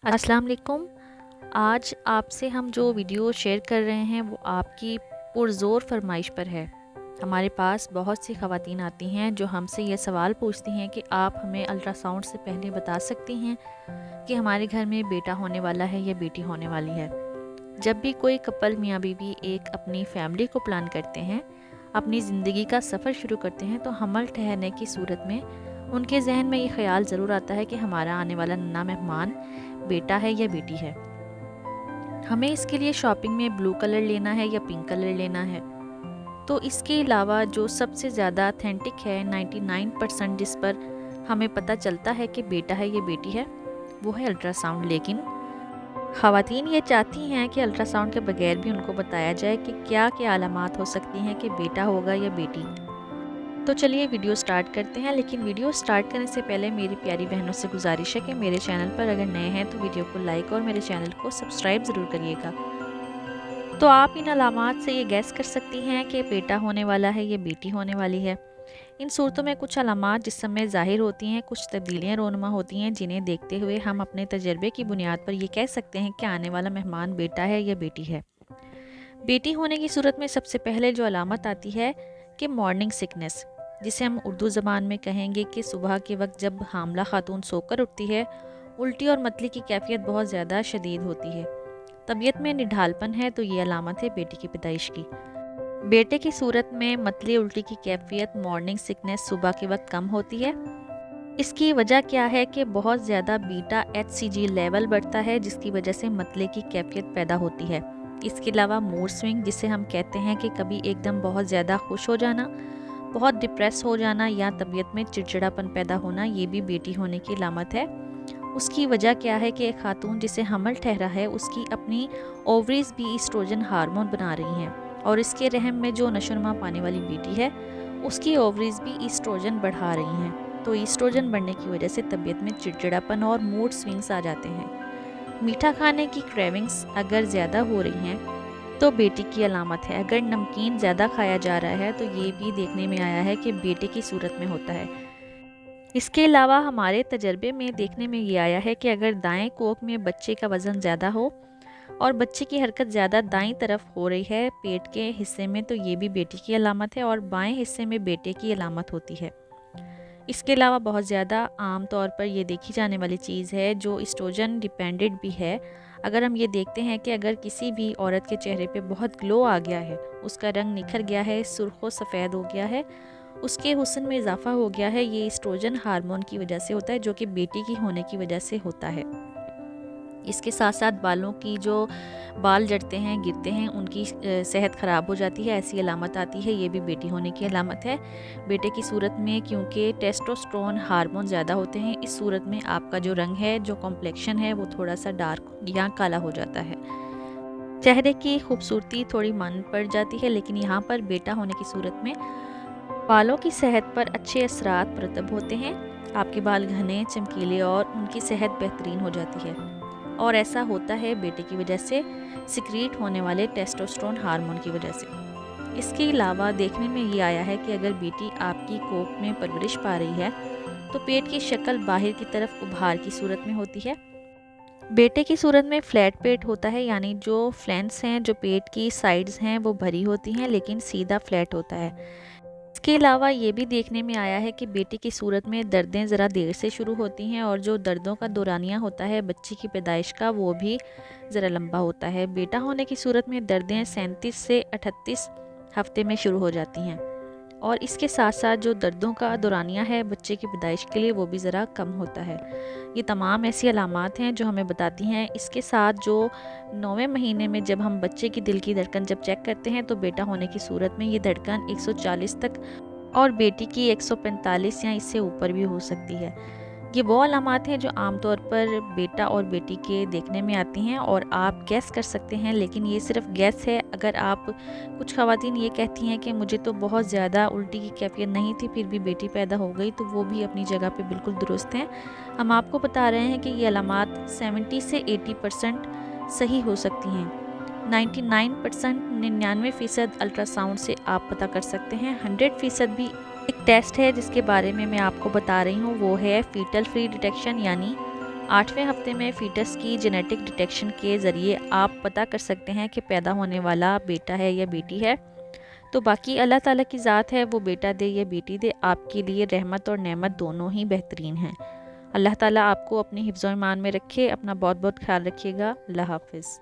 अस्सलाम वालेकुम। आज आपसे हम जो वीडियो शेयर कर रहे हैं वो आपकी पुरज़ोर फरमाइश पर है। हमारे पास बहुत सी ख़वातीन आती हैं जो हमसे ये सवाल पूछती हैं कि आप हमें अल्ट्रासाउंड से पहले बता सकती हैं कि हमारे घर में बेटा होने वाला है या बेटी होने वाली है। जब भी कोई कपल मियाँ बीवी एक अपनी फैमिली को प्लान करते हैं, अपनी ज़िंदगी का सफ़र शुरू करते हैं, तो हमल ठहरने की सूरत में उनके जहन में ये ख्याल ज़रूर आता है कि हमारा आने वाला नन्हा मेहमान बेटा है या बेटी है। हमें इसके लिए शॉपिंग में ब्लू कलर लेना है या पिंक कलर लेना है। तो इसके अलावा जो सबसे ज़्यादा ऑथेंटिक है 99% जिस पर हमें पता चलता है कि बेटा है या बेटी है, वो है अल्ट्रासाउंड। लेकिन ख़वातीन ये चाहती हैं कि अल्ट्रासाउंड के बगैर भी उनको बताया जाए कि क्या क्या अलामात हो सकती हैं कि बेटा होगा या बेटी। तो चलिए वीडियो स्टार्ट करते हैं। लेकिन वीडियो स्टार्ट करने से पहले मेरी प्यारी बहनों से गुजारिश है कि मेरे चैनल पर अगर नए हैं तो वीडियो को लाइक और मेरे चैनल को सब्सक्राइब ज़रूर करिएगा। तो आप इन अलामात से ये गैस कर सकती हैं कि बेटा होने वाला है या बेटी होने वाली है। इन सूरतों में कुछ अलामात जिस समय ज़ाहिर होती हैं, कुछ तब्दीलियाँ रोनुमा होती हैं, जिन्हें देखते हुए हम अपने तजर्बे की बुनियाद पर ये कह सकते हैं कि आने वाला मेहमान बेटा है या बेटी है। बेटी होने की सूरत में सबसे पहले जो अलामत आती है कि मॉर्निंग सिकनेस, जिसे हम उर्दू ज़बान में कहेंगे कि सुबह के वक्त जब हामला खातून सोकर उठती है, उल्टी और मतली की कैफियत बहुत ज़्यादा शदीद होती है। तबीयत में निढालपन है तो ये अलामत है बेटी की पैदाइश की। बेटे की सूरत में मतली उल्टी की कैफियत मॉर्निंग सिकनेस सुबह के वक्त कम होती है। इसकी वजह क्या है कि बहुत ज़्यादा बीटा HCG लेवल बढ़ता है, जिसकी वजह से मतले की कैफियत पैदा होती है। इसके अलावा मूड स्विंग, जिसे हम कहते हैं कि कभी एकदम बहुत ज़्यादा खुश हो जाना, बहुत डिप्रेस हो जाना या तबीयत में चिड़चिड़ापन पैदा होना, ये भी बेटी होने की अलामत है। उसकी वजह क्या है कि एक खातून जिसे हमल ठहरा है उसकी अपनी ओवरीज भी ईस्ट्रोजन हार्मोन बना रही हैं, और इसके रहम में जो नशोनुमा पाने वाली बेटी है उसकी ओवरीज भी ईस्ट्रोजन बढ़ा रही हैं। तो ईस्ट्रोजन बढ़ने की वजह से तबीयत में चिड़चिड़ापन और मूड स्विंग्स आ जाते हैं। मीठा खाने की क्रेविंग्स अगर ज़्यादा हो रही हैं तो बेटी की अलामत है। अगर नमकीन ज़्यादा खाया जा रहा है तो ये भी देखने में आया है कि बेटे की सूरत में होता है। इसके अलावा हमारे तजर्बे में देखने में ये आया है कि अगर दाएं कोख में बच्चे का वज़न ज़्यादा हो और बच्चे की हरकत ज़्यादा दाईं तरफ हो रही है पेट के हिस्से में, तो ये भी बेटी की अलामत है, और बाएं हिस्से में बेटे की अलामत होती है। इसके अलावा बहुत ज़्यादा आम तौर पर ये देखी जाने वाली चीज़ है जो एस्ट्रोजन डिपेंडेंट भी है। अगर हम ये देखते हैं कि अगर किसी भी औरत के चेहरे पे बहुत ग्लो आ गया है, उसका रंग निखर गया है, सुर्ख सफ़ेद हो गया है, उसके हुस्न में इजाफा हो गया है, ये एस्ट्रोजन हार्मोन की वजह से होता है, जो कि बेटी की होने की वजह से होता है। इसके साथ साथ बालों की जो बाल जड़ते हैं, गिरते हैं, उनकी सेहत ख़राब हो जाती है, ऐसी अलामत आती है, ये भी बेटी होने की अलामत है। बेटे की सूरत में क्योंकि टेस्टोस्टेरोन हार्मोन ज़्यादा होते हैं, इस सूरत में आपका जो रंग है, जो कॉम्प्लेक्शन है, वो थोड़ा सा डार्क या काला हो जाता है। चेहरे की खूबसूरती थोड़ी मान पड़ जाती है, लेकिन यहाँ पर बेटा होने की सूरत में बालों की सेहत पर अच्छे असरात मरतब होते हैं। आपके बाल घने, चमकीले और उनकी सेहत बेहतरीन हो जाती है, और ऐसा होता है बेटे की वजह से सिक्रीट होने वाले टेस्टोस्टेरोन हार्मोन की वजह से। इसके अलावा देखने में ये आया है कि अगर बेटी आपकी कोख में परवरिश पा रही है तो पेट की शक्ल बाहर की तरफ उभार की सूरत में होती है। बेटे की सूरत में फ्लैट पेट होता है, यानी जो फ्लैंस हैं, जो पेट की साइड्स हैं, वो भरी होती हैं लेकिन सीधा फ्लैट होता है। इसके अलावा ये भी देखने में आया है कि बेटी की सूरत में दर्दें ज़रा देर से शुरू होती हैं, और जो दर्दों का दौरानिया होता है बच्ची की पैदाइश का, वो भी ज़रा लंबा होता है। बेटा होने की सूरत में दर्दें 37 से 38 हफ्ते में शुरू हो जाती हैं, और इसके साथ साथ जो दर्दों का दौरानिया है बच्चे की पैदाइश के लिए, वो भी ज़रा कम होता है। ये तमाम ऐसी अलामात हैं जो हमें बताती हैं। इसके साथ जो 9वें महीने में जब हम बच्चे की दिल की धड़कन जब चेक करते हैं तो बेटा होने की सूरत में ये धड़कन 140 तक और बेटी की 145 या इससे ऊपर भी हो सकती है। ये वो अलामात हैं जो आमतौर पर बेटा और बेटी के देखने में आती हैं, और आप गैस कर सकते हैं, लेकिन ये सिर्फ गैस है। अगर आप कुछ ख़वातीन ये कहती हैं कि मुझे तो बहुत ज़्यादा उल्टी की कैफियत नहीं थी फिर भी बेटी पैदा हो गई, तो वो भी अपनी जगह पे बिल्कुल दुरुस्त हैं। हम आपको बता रहे हैं कि ये अलामात 70 से 80% सही हो सकती हैं। 99% 99% अल्ट्रासाउंड से आप पता कर सकते हैं। 100% भी एक टेस्ट है जिसके बारे में मैं आपको बता रही हूँ, वो है फीटल फ्री डिटेक्शन, यानी 8ویں ہفتے میں فیٹس کی جینیٹک ڈیٹیکشن کے ذریعے آپ پتہ کر سکتے ہیں کہ پیدا ہونے والا بیٹا ہے یا بیٹی ہے۔ تو باقی اللہ تعالیٰ کی ذات ہے، وہ بیٹا دے یا بیٹی دے، آپ کے لیے رحمت اور نعمت دونوں ہی بہترین ہیں۔ اللہ تعالیٰ آپ کو اپنے حفظ و ایمان میں رکھے۔ اپنا بہت بہت خیال رکھیے گا۔ اللہ حافظ۔